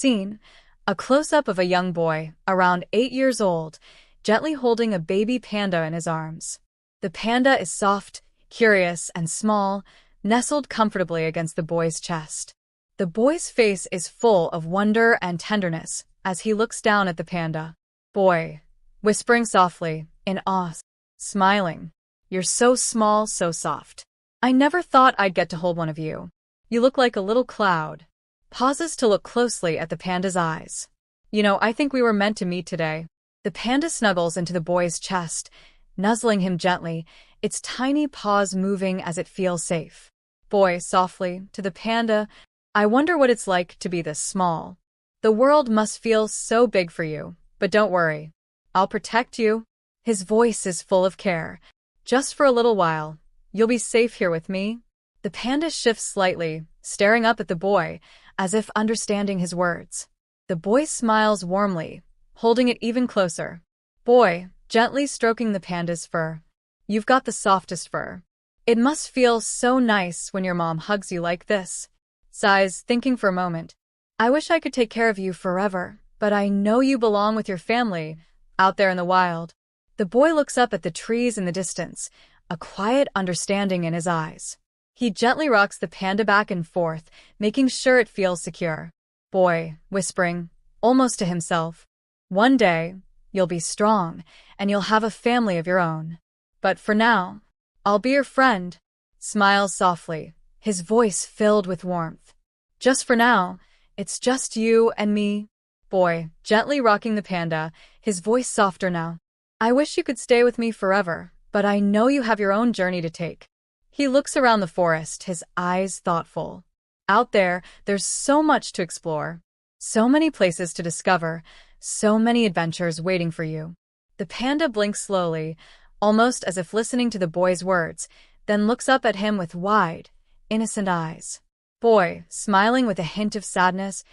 Scene: a close-up of a young boy, around 8 years old, gently holding a baby panda in his arms. The panda is soft, curious, and small, nestled comfortably against the boy's chest. The boy's face is full of wonder and tenderness as he looks down at the panda. Boy, whispering softly, in awe, smiling. You're so small, so soft. I never thought I'd get to hold one of you. You look like a little cloud. Pauses to look closely at the panda's eyes. I think we were meant to meet today. The panda snuggles into the boy's chest, nuzzling him gently, its tiny paws moving as it feels safe. Boy, softly, to the panda, I wonder what it's like to be this small. The world must feel so big for you, but don't worry. I'll protect you. His voice is full of care. Just for a little while. You'll be safe here with me. The panda shifts slightly, staring up at the boy, as if understanding his words. The boy smiles warmly, holding it even closer. Boy, gently stroking the panda's fur. You've got the softest fur. It must feel so nice when your mom hugs you like this. Sighs, thinking for a moment. I wish I could take care of you forever, but I know you belong with your family, out there in the wild. The boy looks up at the trees in the distance, a quiet understanding in his eyes. He gently rocks the panda back and forth, making sure it feels secure. Boy, whispering, almost to himself, one day, you'll be strong, and you'll have a family of your own. But for now, I'll be your friend. Smiles softly, his voice filled with warmth. Just for now, it's just you and me. Boy, gently rocking the panda, his voice softer now. I wish you could stay with me forever, but I know you have your own journey to take. He looks around the forest, his eyes thoughtful. Out there, there's so much to explore. So many places to discover, so many adventures waiting for you. The panda blinks slowly, almost as if listening to the boy's words, then looks up at him with wide, innocent eyes. Boy, smiling with a hint of sadness,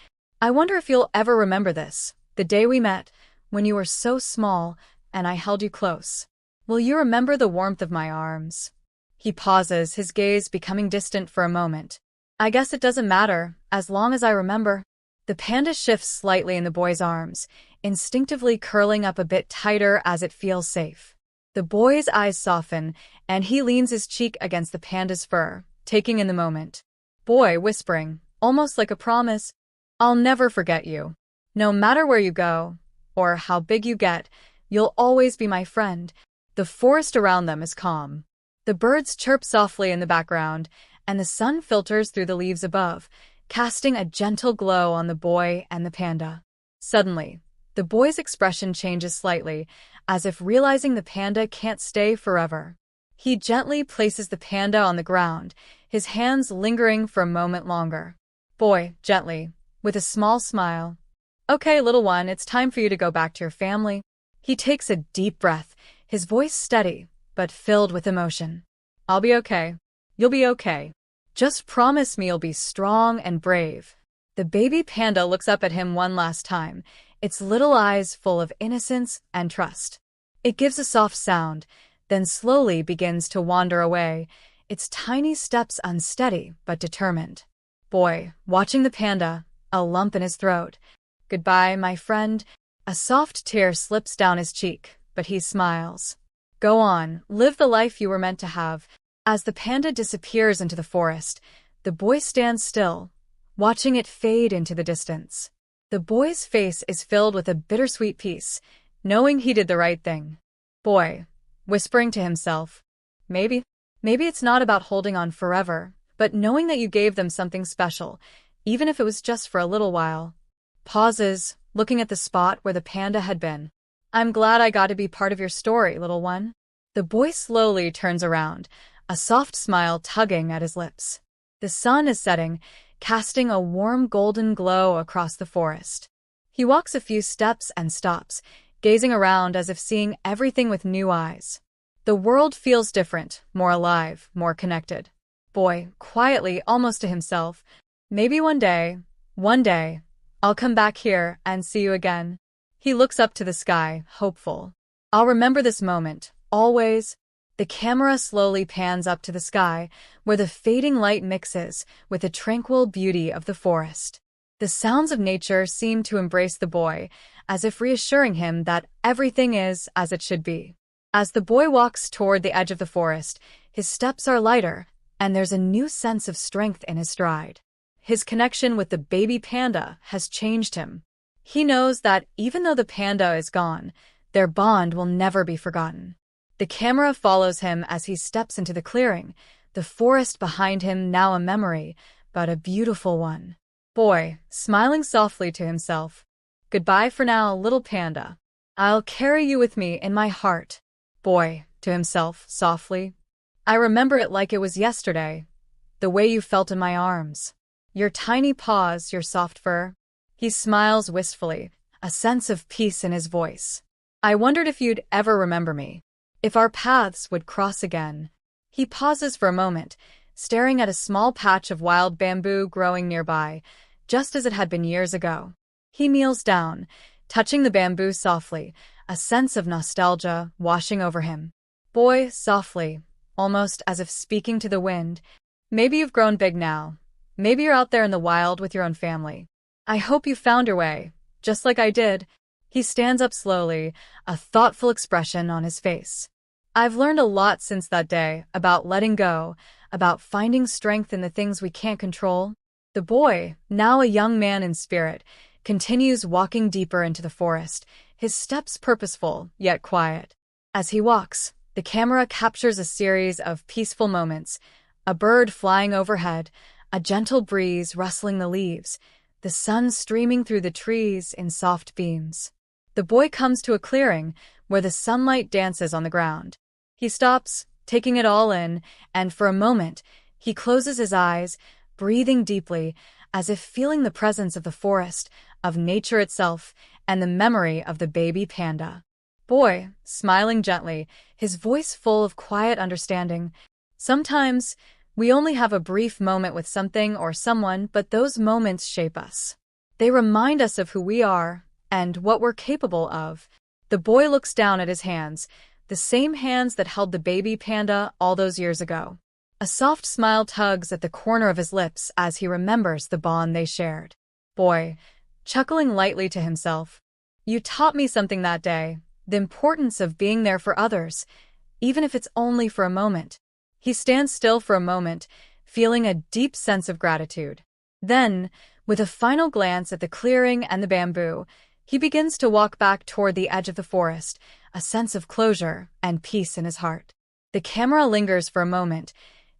I wonder if you'll ever remember this, the day we met, when you were so small, and I held you close. Will you remember the warmth of my arms? He pauses, his gaze becoming distant for a moment. I guess it doesn't matter, as long as I remember. The panda shifts slightly in the boy's arms, instinctively curling up a bit tighter as it feels safe. The boy's eyes soften, and he leans his cheek against the panda's fur, taking in the moment. Boy, whispering, almost like a promise, I'll never forget you. No matter where you go, or how big you get, you'll always be my friend. The forest around them is calm. The birds chirp softly in the background, and the sun filters through the leaves above, casting a gentle glow on the boy and the panda. Suddenly, the boy's expression changes slightly, as if realizing the panda can't stay forever. He gently places the panda on the ground, his hands lingering for a moment longer. Boy, gently, with a small smile. Okay, little one, it's time for you to go back to your family. He takes a deep breath, his voice steady, but filled with emotion. I'll be okay. You'll be okay. Just promise me you'll be strong and brave. The baby panda looks up at him one last time, its little eyes full of innocence and trust. It gives a soft sound, then slowly begins to wander away, its tiny steps unsteady but determined. Boy, watching the panda, a lump in his throat. Goodbye, my friend. A soft tear slips down his cheek, but he smiles. Go on, live the life you were meant to have. As the panda disappears into the forest, the boy stands still, watching it fade into the distance. The boy's face is filled with a bittersweet peace, knowing he did the right thing. Boy, whispering to himself, maybe it's not about holding on forever, but knowing that you gave them something special, even if it was just for a little while. Pauses, looking at the spot where the panda had been. I'm glad I got to be part of your story, little one. The boy slowly turns around, a soft smile tugging at his lips. The sun is setting, casting a warm golden glow across the forest. He walks a few steps and stops, gazing around as if seeing everything with new eyes. The world feels different, more alive, more connected. Boy, quietly, almost to himself, maybe one day, I'll come back here and see you again. He looks up to the sky, hopeful. I'll remember this moment, always. The camera slowly pans up to the sky, where the fading light mixes with the tranquil beauty of the forest. The sounds of nature seem to embrace the boy, as if reassuring him that everything is as it should be. As the boy walks toward the edge of the forest, his steps are lighter, and there's a new sense of strength in his stride. His connection with the baby panda has changed him. He knows that even though the panda is gone, their bond will never be forgotten. The camera follows him as he steps into the clearing, the forest behind him now a memory, but a beautiful one. Boy, smiling softly to himself. Goodbye for now, little panda. I'll carry you with me in my heart. Boy, to himself, softly. I remember it like it was yesterday. The way you felt in my arms. Your tiny paws, your soft fur. He smiles wistfully, a sense of peace in his voice. I wondered if you'd ever remember me. If our paths would cross again. He pauses for a moment, staring at a small patch of wild bamboo growing nearby, just as it had been years ago. He kneels down, touching the bamboo softly, a sense of nostalgia washing over him. Boy, softly, almost as if speaking to the wind. Maybe you've grown big now. Maybe you're out there in the wild with your own family. I hope you found your way, just like I did. He stands up slowly, a thoughtful expression on his face. I've learned a lot since that day, about letting go, about finding strength in the things we can't control. The boy, now a young man in spirit, continues walking deeper into the forest, his steps purposeful, yet quiet. As he walks, the camera captures a series of peaceful moments, a bird flying overhead, a gentle breeze rustling the leaves, the sun streaming through the trees in soft beams. The boy comes to a clearing where the sunlight dances on the ground. He stops, taking it all in, and for a moment, he closes his eyes, breathing deeply, as if feeling the presence of the forest, of nature itself, and the memory of the baby panda. Boy, smiling gently, his voice full of quiet understanding. Sometimes, we only have a brief moment with something or someone, but those moments shape us. They remind us of who we are and what we're capable of. The boy looks down at his hands, the same hands that held the baby panda all those years ago. A soft smile tugs at the corner of his lips as he remembers the bond they shared. Boy, chuckling lightly to himself. You taught me something that day, the importance of being there for others, even if it's only for a moment. He stands still for a moment, feeling a deep sense of gratitude. Then, with a final glance at the clearing and the bamboo, he begins to walk back toward the edge of the forest, a sense of closure and peace in his heart. The camera lingers for a moment,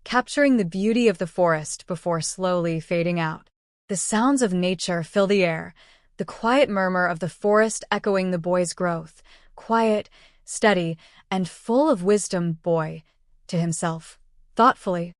capturing the beauty of the forest before slowly fading out. The sounds of nature fill the air, the quiet murmur of the forest echoing the boy's growth. Quiet, steady, and full of wisdom, boy, to himself, thoughtfully.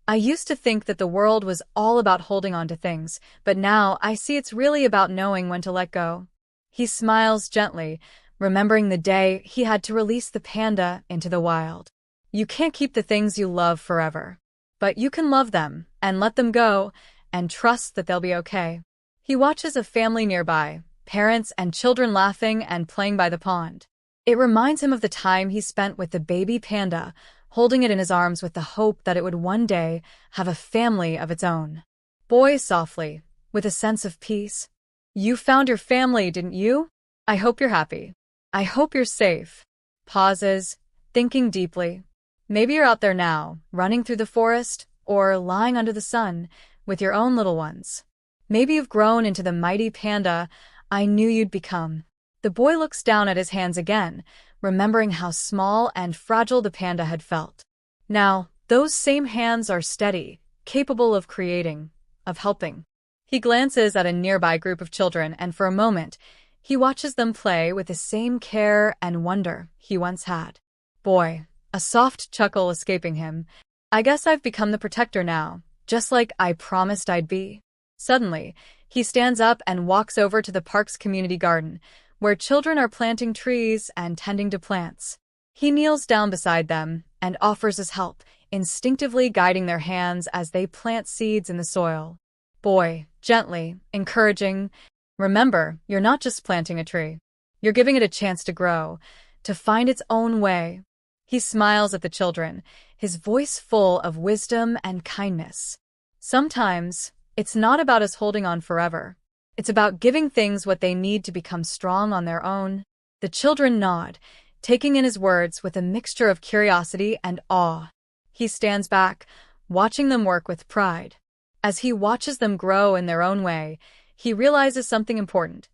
I used to think that the world was all about holding on to things, but now I see it's really about knowing when to let go. He smiles gently, remembering the day he had to release the panda into the wild. You can't keep the things you love forever, but you can love them and let them go and trust that they'll be okay. He watches a family nearby, parents and children laughing and playing by the pond. It reminds him of the time he spent with the baby panda, holding it in his arms with the hope that it would one day have a family of its own. Boy, softly, with a sense of peace. You found your family, didn't you? I hope you're happy. I hope you're safe. Pauses, thinking deeply. Maybe you're out there now, running through the forest, or lying under the sun, with your own little ones. Maybe you've grown into the mighty panda I knew you'd become. The boy looks down at his hands again, remembering how small and fragile the panda had felt. Now, those same hands are steady, capable of creating, of helping. He glances at a nearby group of children, and for a moment, he watches them play with the same care and wonder he once had. Boy, a soft chuckle escaping him. I guess I've become the protector now, just like I promised I'd be. Suddenly, he stands up and walks over to the park's community garden, where children are planting trees and tending to plants. He kneels down beside them and offers his help, instinctively guiding their hands as they plant seeds in the soil. Boy, gently, encouraging, remember, you're not just planting a tree. You're giving it a chance to grow, to find its own way. He smiles at the children, his voice full of wisdom and kindness. Sometimes, it's not about us holding on forever. It's about giving things what they need to become strong on their own. The children nod, taking in his words with a mixture of curiosity and awe. He stands back, watching them work with pride. As he watches them grow in their own way, he realizes something important.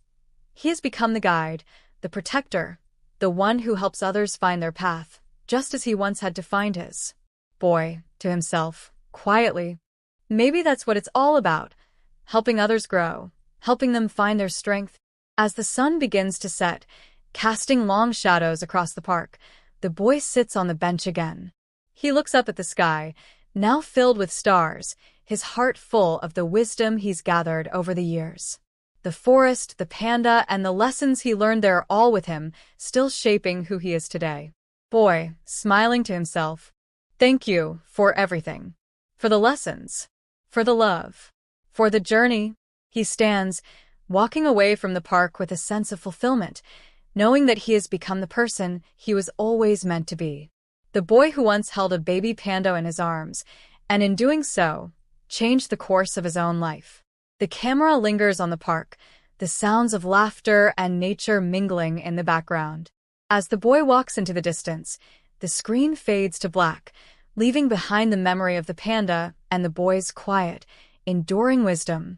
He has become the guide, the protector, the one who helps others find their path, just as he once had to find his. Boy, to himself, quietly. Maybe that's what it's all about, helping others grow, helping them find their strength. As the sun begins to set, casting long shadows across the park, the boy sits on the bench again. He looks up at the sky, now filled with stars, his heart full of the wisdom he's gathered over the years. The forest, the panda, and the lessons he learned there are all with him, still shaping who he is today. Boy, smiling to himself. Thank you for everything. For the lessons. For the love. For the journey. He stands, walking away from the park with a sense of fulfillment, knowing that he has become the person he was always meant to be. The boy who once held a baby panda in his arms, and in doing so, changed the course of his own life. The camera lingers on the park, the sounds of laughter and nature mingling in the background. As the boy walks into the distance, the screen fades to black, leaving behind the memory of the panda and the boy's quiet, enduring wisdom.